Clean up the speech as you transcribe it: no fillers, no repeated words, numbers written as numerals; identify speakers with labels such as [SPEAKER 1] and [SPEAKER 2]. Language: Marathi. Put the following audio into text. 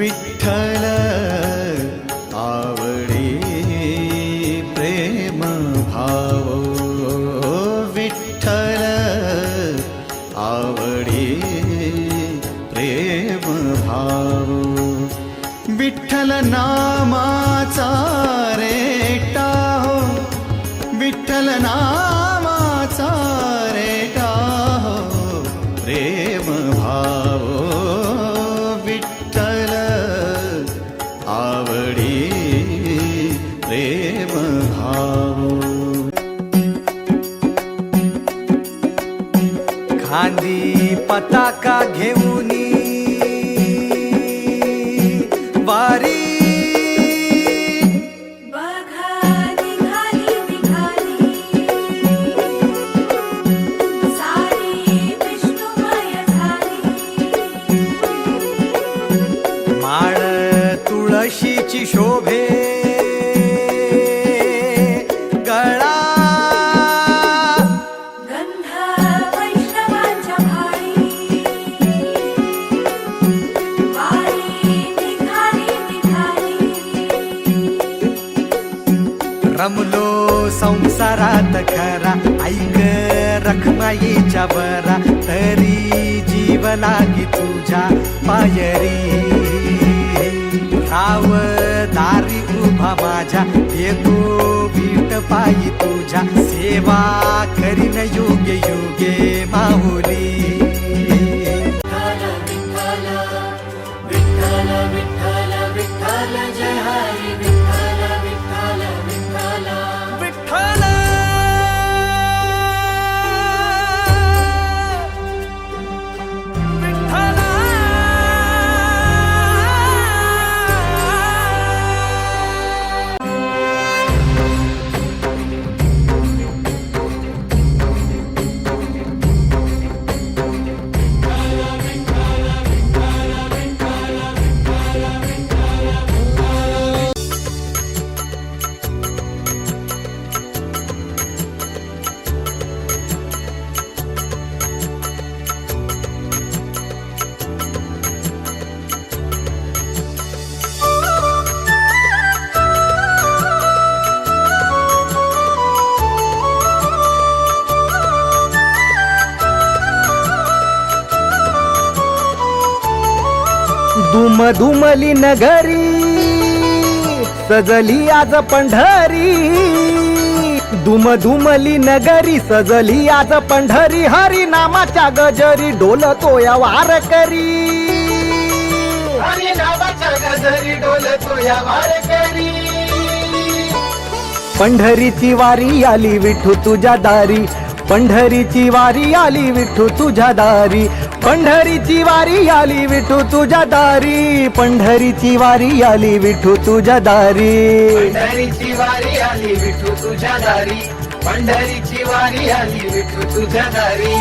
[SPEAKER 1] विठ्ठल आवडी प्रेम भाव, विठ्ठल आवडी प्रेम भाव, विठ्ठल नामाचा रेटा हो, विठ्ठल नामाचा रेटा हो प्रेम भाव, विठ्ठल आवडी प्रेम भाव।
[SPEAKER 2] खांदी पताका घेऊनी वारी, माळ तुळशीची शोभे गळा,
[SPEAKER 3] गंध वैष्णवांच्या भाळी, वारी निघाली निघाली,
[SPEAKER 2] रमलो संसारात खरा, ऐक रखमाईच्या बरा, तरी जीव लागी तुझ्या पायरी, राव दारी उभा माझ्या, येतो वीट पायी तुझ्या, सेवा करीन युगे युगे माऊली।
[SPEAKER 3] विठ्ठल विठ्ठल विठ्ठल जय हरी, विठ्ठल विठ्ठल विठ्ठल
[SPEAKER 2] विठ्ठल विठ्ठल दुमदुमली नगरी सजली आज पंढरी, दुमदुमली नगरी सजली आज पंढरी, हरी नामाच्या गजरी डोलतो या वारकरी, हरी नामाच्या गजरी डोलतो या वारकरी, पंढरीची वारी आली विठू तुझ्या दारी, पंढरीची वारी आली विठू तुझ्या दारी, पंढरीची वारी आली विठू तुझ्या दारी, पंढरीची वारी आली विठू तुझ्या दारी,
[SPEAKER 4] पंढरीची वारी आली विठू तुझ्या दारी, पंढरीची वारी आली विठू तुझ्या दारी।